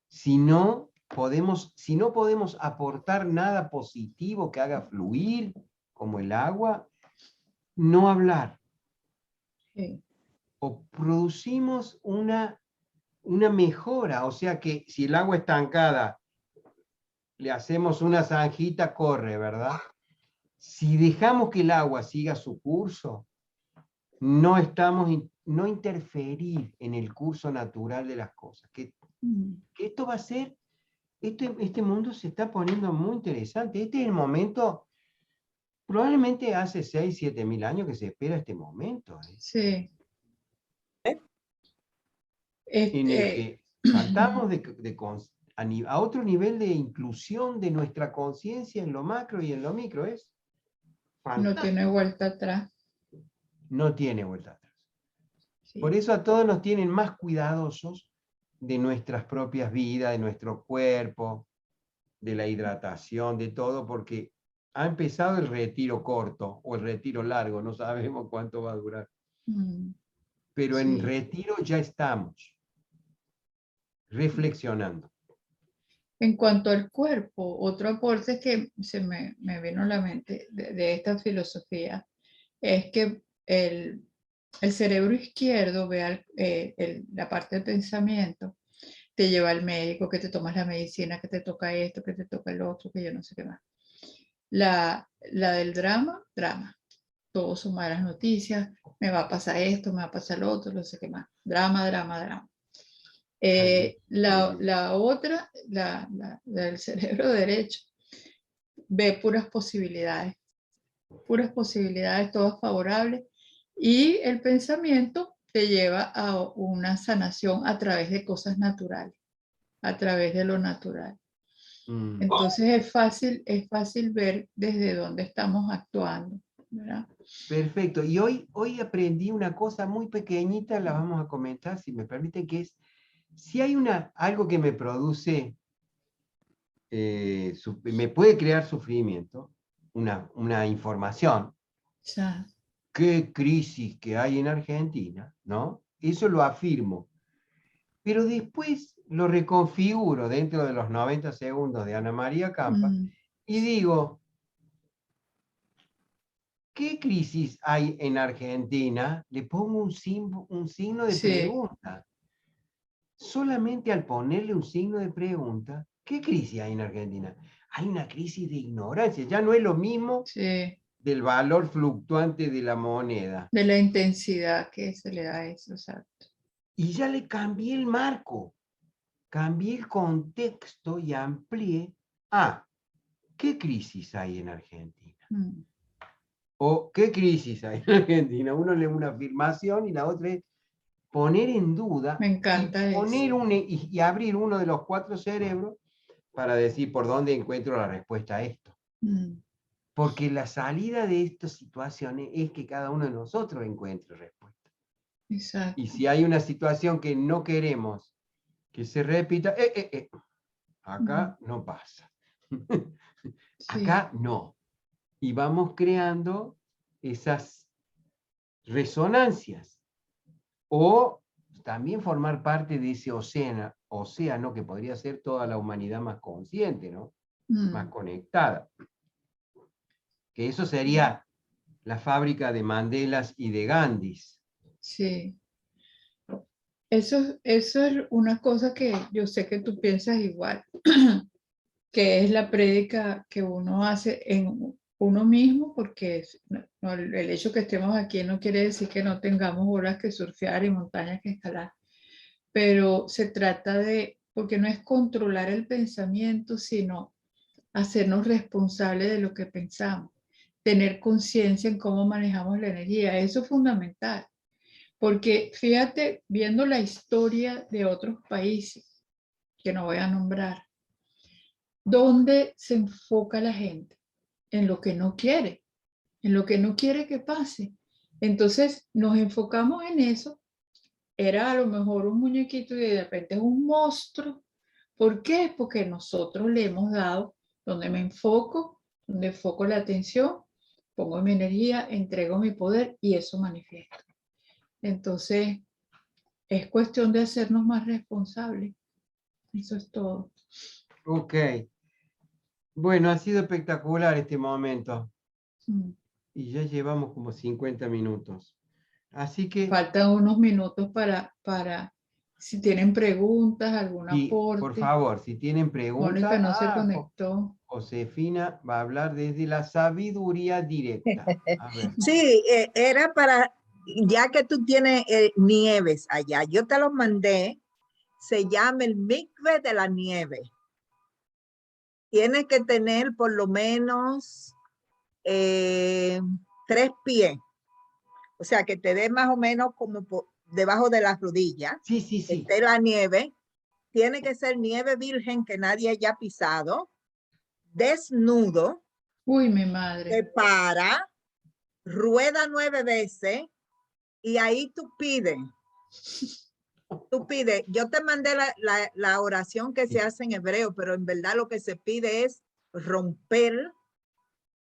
Si no podemos aportar nada positivo que haga fluir, como el agua, no hablar. Sí. O producimos una mejora, o sea que si el agua estancada le hacemos una zanjita, corre, ¿verdad? Si dejamos que el agua siga su curso, no interferir en el curso natural de las cosas. Que esto va a ser, este mundo se está poniendo muy interesante. Este es el momento, probablemente hace 6, 7 mil años que se espera este momento. Sí. En el que saltamos a otro nivel de inclusión de nuestra conciencia en lo macro y en lo micro. Es fantástico. No tiene vuelta atrás. No tiene vuelta atrás. Sí. Por eso a todos nos tienen más cuidadosos de nuestras propias vidas, de nuestro cuerpo, de la hidratación, de todo, porque ha empezado el retiro corto o el retiro largo, no sabemos cuánto va a durar. Pero en retiro ya estamos reflexionando. En cuanto al cuerpo, otro aporte que se me vino a la mente de esta filosofía es que el cerebro izquierdo, la parte del pensamiento, te lleva al médico, que te tomas la medicina, que te toca esto, que te toca el otro, que yo no sé qué más. La del drama. Todos son malas noticias, me va a pasar esto, me va a pasar lo otro, no sé qué más. Drama. La otra, la del cerebro derecho, ve puras posibilidades, todas favorables, y el pensamiento te lleva a una sanación a través de cosas naturales, a través de lo natural. Entonces es fácil ver desde dónde estamos actuando, ¿verdad? Perfecto. Y hoy aprendí una cosa muy pequeñita, la vamos a comentar, si me permiten, que es, si hay algo que me produce, me puede crear sufrimiento, una información, qué crisis que hay en Argentina, ¿no? Eso lo afirmo. Pero después lo reconfiguro dentro de los 90 segundos de Ana María Campa y digo, ¿qué crisis hay en Argentina? Le pongo un signo de pregunta. Solamente al ponerle un signo de pregunta, ¿qué crisis hay en Argentina? Hay una crisis de ignorancia. Ya no es lo mismo del valor fluctuante de la moneda. De la intensidad que se le da a eso, exacto. Y ya le cambié el marco, cambié el contexto y amplié. ¿Qué crisis hay en Argentina? O ¿qué crisis hay en Argentina? Uno lee una afirmación y la otra es poner en duda. Me encanta y abrir uno de los 4 cerebros para decir por dónde encuentro la respuesta a esto. Porque la salida de estas situaciones es que cada uno de nosotros encuentre respuesta. Exacto. Y si hay una situación que no queremos que se repita, acá no pasa. Acá no. Y vamos creando esas resonancias. O también formar parte de ese océano que podría ser toda la humanidad más consciente, ¿no? Más conectada. Que eso sería la fábrica de Mandelas y de Gandhis. Sí. Eso es una cosa que yo sé que tú piensas igual, que es la prédica que uno hace en uno mismo, porque el hecho que estemos aquí no quiere decir que no tengamos olas que surfear y montañas que escalar, pero se trata porque no es controlar el pensamiento, sino hacernos responsables de lo que pensamos, tener conciencia en cómo manejamos la energía. Eso es fundamental, porque fíjate, viendo la historia de otros países, que no voy a nombrar, ¿dónde se enfoca la gente? En lo que no quiere, que pase. Entonces nos enfocamos en eso. Era a lo mejor un muñequito y de repente es un monstruo. ¿Por qué? Porque nosotros le hemos dado donde me enfoco, donde enfoco la atención, pongo mi energía, entrego mi poder y eso manifiesta. Entonces, es cuestión de hacernos más responsables. Eso es todo. Ok. Bueno, ha sido espectacular este momento. Y ya llevamos como 50 minutos. Así que... Faltan unos minutos para si tienen preguntas, algún aporte. Por favor, si tienen preguntas... Mónica no se conectó. Josefina va a hablar desde la sabiduría directa. A ver. Sí, era para ya que tú tienes nieves allá, yo te los mandé, se llama el mikve de la nieve. Tienes que tener por lo menos 3 pies, o sea, que te dé más o menos como debajo de las rodillas. Sí, sí, sí. Esté la nieve. Tiene que ser nieve virgen que nadie haya pisado, desnudo. Uy, mi madre. Te para, rueda 9 veces y ahí tú pides. Tú pides. Yo te mandé la oración que se hace en hebreo, pero en verdad lo que se pide es romper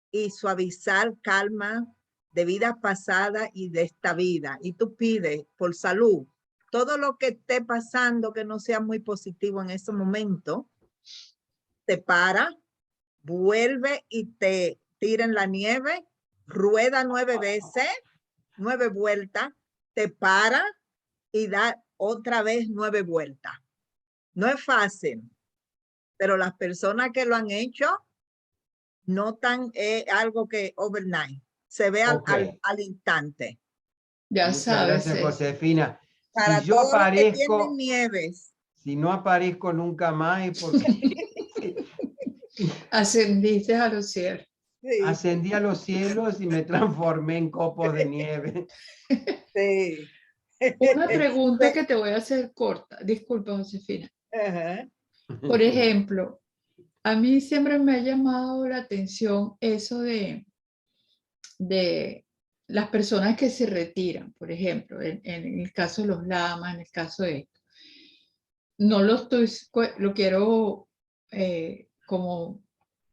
y suavizar calma de vidas pasadas y de esta vida. Y tú pides por salud. Todo lo que esté pasando que no sea muy positivo en ese momento, te para, vuelve y te tira en la nieve, rueda 9 veces, 9 vueltas, te para y da otra vez 9 vueltas. No es fácil, pero las personas que lo han hecho notan algo que overnight, se ve al instante. Ya Muchas sabes. gracias, Josefina. Para Si yo todos los que tienen aparezco, nieves. si no aparezco nunca más es porque Ascendiste a los cielos. Sí, ascendí a los cielos y me transformé en copos de nieve. sí. Una pregunta que te voy a hacer corta. Disculpa, Josefina. Ajá. Por ejemplo, a mí siempre me ha llamado la atención eso de las personas que se retiran, por ejemplo, en el caso de los lamas, en el caso de esto. No lo quiero como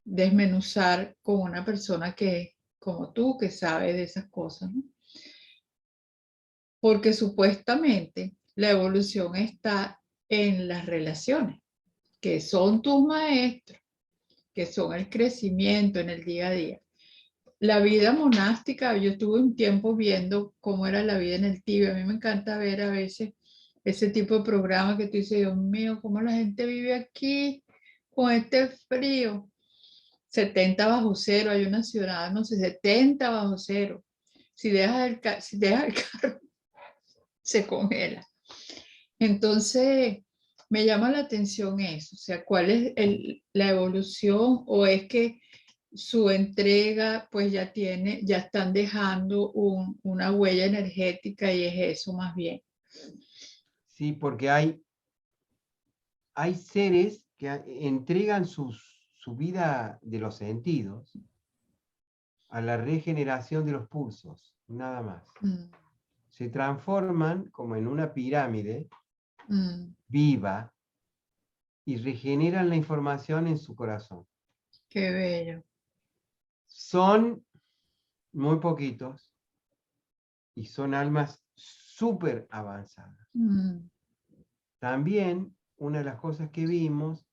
desmenuzar con una persona que, como tú, que sabe de esas cosas, ¿no? Porque supuestamente la evolución está en las relaciones, que son tus maestros, que son el crecimiento en el día a día. La vida monástica, yo estuve un tiempo viendo cómo era la vida en el Tíbet. A mí me encanta ver a veces ese tipo de programa que tú dices, Dios mío, cómo la gente vive aquí con este frío. 70 bajo cero, hay una ciudad, no sé, 70 bajo cero. Si dejas el carro, se congela. Entonces, me llama la atención eso, o sea, ¿cuál es la evolución o es que su entrega pues ya están dejando una huella energética y es eso más bien? Sí, porque hay seres que entregan su vida de los sentidos a la regeneración de los pulsos, nada más. Se transforman como en una pirámide viva y regeneran la información en su corazón. Qué bello. Son muy poquitos y son almas súper avanzadas. También una de las cosas que vimos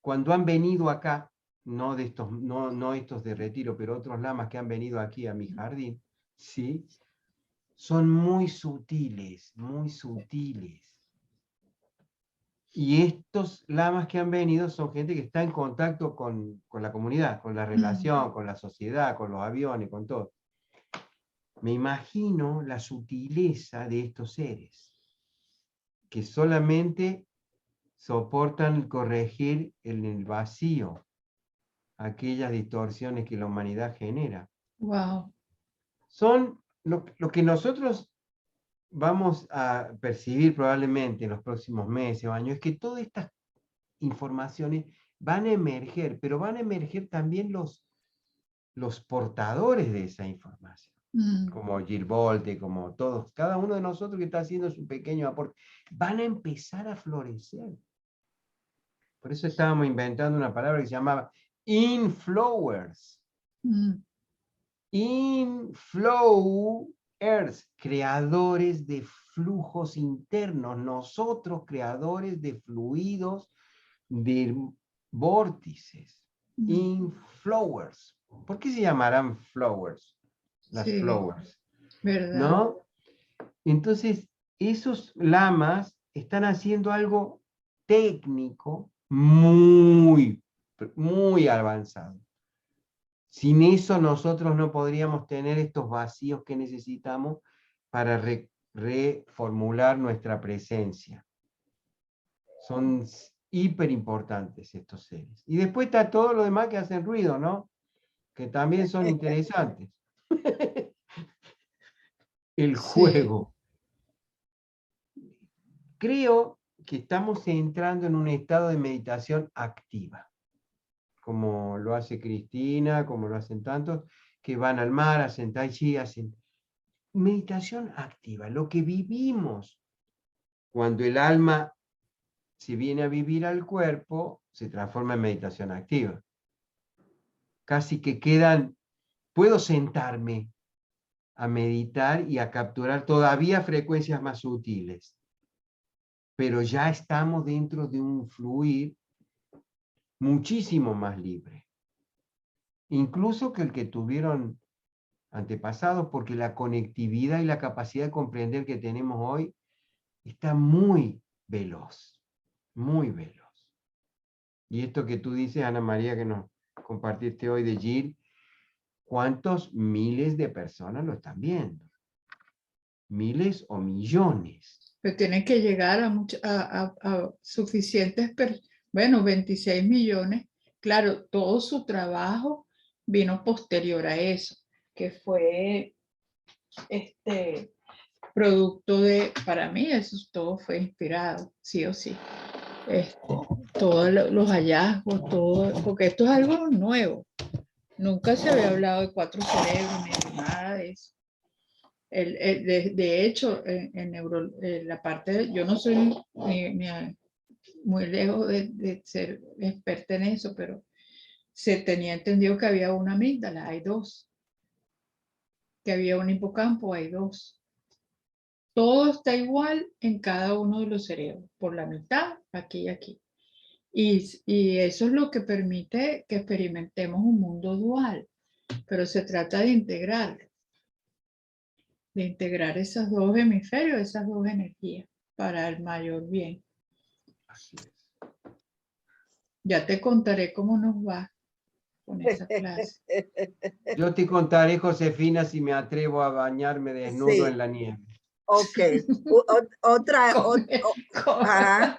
cuando han venido acá, no estos de retiro, pero otros lamas que han venido aquí a mi jardín, ¿sí? Son muy sutiles, muy sutiles. Y estos lamas que han venido son gente que está en contacto con la comunidad, con la relación, con la sociedad, con los aviones, con todo. Me imagino la sutileza de estos seres, que solamente soportan corregir en el vacío aquellas distorsiones que la humanidad genera. Wow. Son lo que nosotros vamos a percibir probablemente en los próximos meses o años, es que todas estas informaciones van a emerger, pero van a emerger también los portadores de esa información, como Gil Bolte, como todos, cada uno de nosotros que está haciendo su pequeño aporte, van a empezar a florecer. Por eso estábamos inventando una palabra que se llamaba inflowers. Inflowers, creadores de flujos internos, nosotros creadores de fluidos, de vórtices, inflowers. ¿Por qué se llamarán flowers? Las flowers, ¿verdad? ¿no? Entonces, esos lamas están haciendo algo técnico muy, muy avanzado. Sin eso nosotros no podríamos tener estos vacíos que necesitamos para reformular nuestra presencia. Son hiper importantes estos seres. Y después está todo lo demás que hacen ruido, ¿no? Que también son interesantes. El juego. Creo que estamos entrando en un estado de meditación activa, como lo hace Cristina, como lo hacen tantos, que van al mar, hacen tai chi, hacen meditación activa, lo que vivimos cuando el alma se viene a vivir al cuerpo, se transforma en meditación activa. Casi que quedan, puedo sentarme a meditar y a capturar todavía frecuencias más sutiles, pero ya estamos dentro de un fluir muchísimo más libre, incluso que el que tuvieron antepasados, porque la conectividad y la capacidad de comprender que tenemos hoy está muy veloz, muy veloz. Y esto que tú dices, Ana María, que nos compartiste hoy de Jill, ¿cuántos miles de personas lo están viendo? Miles o millones. Pero tienen que llegar a suficientes, bueno, 26 millones. Claro, todo su trabajo vino posterior a eso, que fue producto de, para mí eso todo fue inspirado, sí o sí. Todos los hallazgos, todo, porque esto es algo nuevo. Nunca se había hablado de 4 cerebros ni de nada de eso. De hecho, en la parte, yo no soy muy lejos de ser experta en eso, pero se tenía entendido que había una amígdala, hay 2. Que había un hipocampo, hay 2. Todo está igual en cada uno de los cerebros, por la mitad, aquí y aquí. Y eso es lo que permite que experimentemos un mundo dual, pero se trata de integrarlo, de integrar esos 2 hemisferios, esas 2 energías para el mayor bien. Así es. Ya te contaré cómo nos va con esa clase. Yo te contaré, Josefina, si me atrevo a bañarme desnudo Sí. en la nieve. Ok. Otra. Ajá.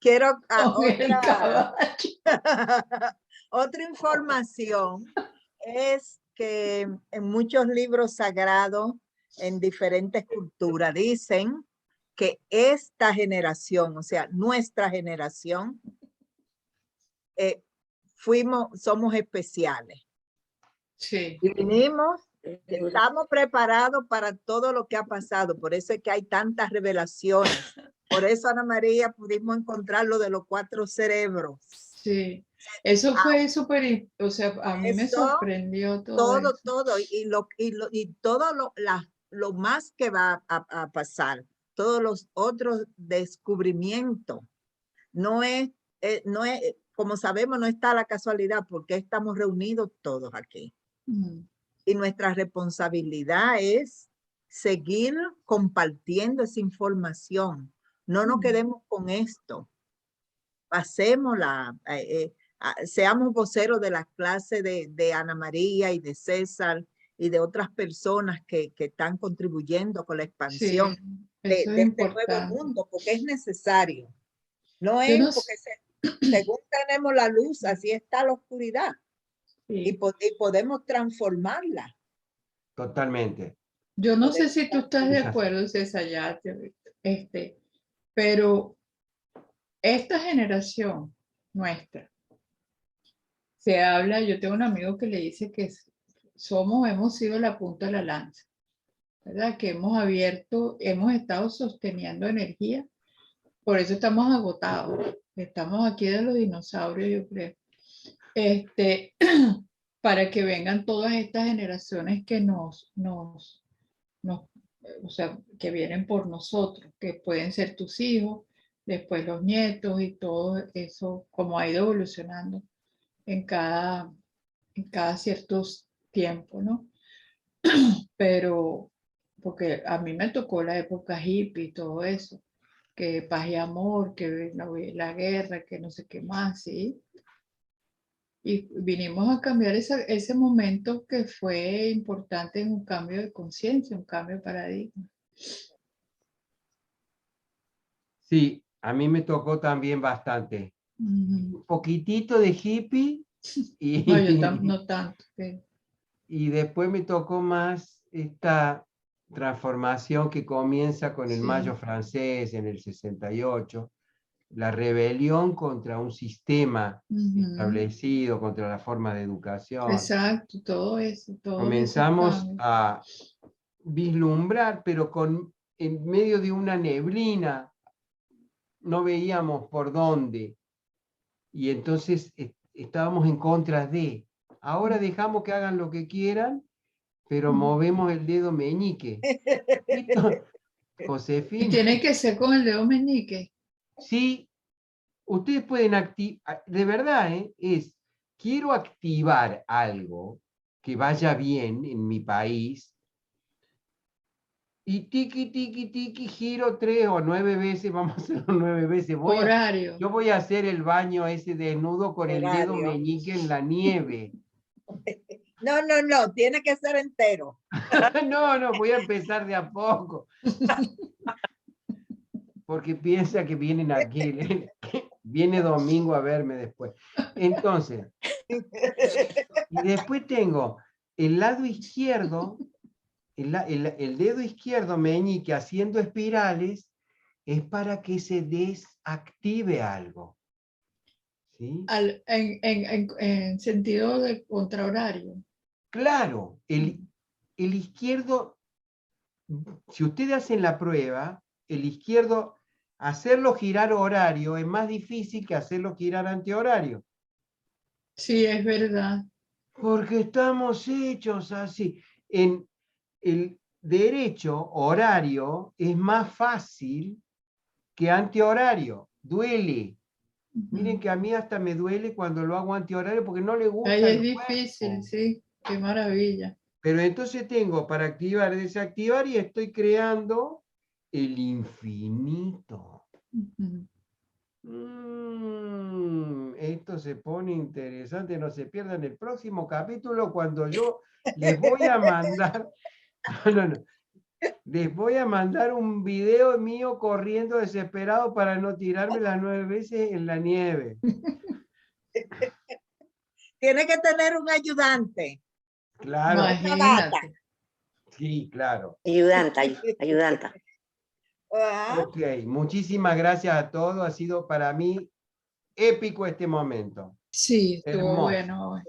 Quiero Con el caballo. otra información es que en muchos libros sagrados en diferentes culturas dicen que esta generación, o sea, nuestra generación, somos especiales. Sí. Y vinimos, estamos preparados para todo lo que ha pasado. Por eso es que hay tantas revelaciones. Por eso, Ana María, pudimos encontrar lo de los 4 cerebros. Sí, eso fue súper, o sea, a mí me Eso, sorprendió todo eso. todo, y todo lo más que va a pasar, todos los otros descubrimientos. No es, como sabemos, no está la casualidad porque estamos reunidos todos aquí. Y nuestra responsabilidad es seguir compartiendo esa información. No nos quedemos con esto. Pasémosla, seamos voceros de las clases de Ana María y de César y de otras personas que están contribuyendo con la expansión Sí, de eso es este importante. nuevo mundo, porque es necesario. No Yo es no porque según tenemos la luz, así está la oscuridad. sí. Y podemos transformarla. Totalmente. Yo no sé si tú estás de acuerdo, César, ya, pero esta generación nuestra, se habla, yo tengo un amigo que le dice que hemos sido la punta de la lanza, ¿verdad? Que hemos abierto, hemos estado sosteniendo energía, por eso estamos agotados, estamos aquí de los dinosaurios, yo creo. Para que vengan todas estas generaciones que o sea, que vienen por nosotros, que pueden ser tus hijos, después los nietos y todo eso, como ha ido evolucionando en cada ciertos tiempos, ¿no? Pero, porque a mí me tocó la época hippie y todo eso, que paz y amor, que la guerra, que no sé qué más, ¿sí? Y vinimos a cambiar ese momento que fue importante en un cambio de conciencia, un cambio de paradigma. Sí, a mí me tocó también bastante. Un poquitito de hippie y, No, no tanto. y después me tocó más esta transformación que comienza con el Sí. Mayo francés en el 68, la rebelión contra un sistema establecido, contra la forma de educación. Exacto, todo eso. Comenzamos a vislumbrar, pero en medio de una neblina, no veíamos por dónde. Y entonces estábamos en contra de. Ahora dejamos que hagan lo que quieran, pero movemos el dedo meñique. ¿Listo? Josefina. Y tiene que ser con el dedo meñique. Sí, ustedes pueden activar, de verdad, quiero activar algo que vaya bien en mi país, y tiki, tiki, tiki, giro 3 o 9 veces, vamos a hacerlo 9 veces. Horario. Yo voy a hacer el baño ese desnudo con el dedo meñique en la nieve. No, tiene que ser entero. No, voy a empezar de a poco. Porque piensa que vienen aquí, viene Domingo a verme después. Entonces, y después tengo el lado izquierdo, el dedo izquierdo meñique haciendo espirales, es para que se desactive algo. ¿Sí? En sentido de contrahorario. Claro, el izquierdo, si ustedes hacen la prueba, el izquierdo, hacerlo girar horario es más difícil que hacerlo girar antihorario. Sí, es verdad. Porque estamos hechos así. En el derecho horario es más fácil que antihorario. Duele. Miren que a mí hasta me duele cuando lo hago antihorario porque no le gusta. Ay, es difícil, sí. Qué maravilla. Pero entonces tengo para activar y desactivar y estoy creando el infinito. Esto se pone interesante, no se pierdan el próximo capítulo cuando yo les voy a mandar, les voy a mandar un video mío corriendo desesperado para no tirarme las 9 veces en la nieve. Tiene que tener un ayudante. Claro. Imagínate. Sí, claro. Ayudanta. Ok, muchísimas gracias a todos. Ha sido para mí épico este momento. Sí, estuvo bueno.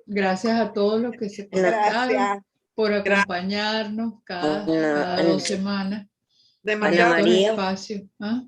Gracias a todos los que se conectaron por acompañarnos cada 2 semanas. Ana María. Espacio. ¿Ah?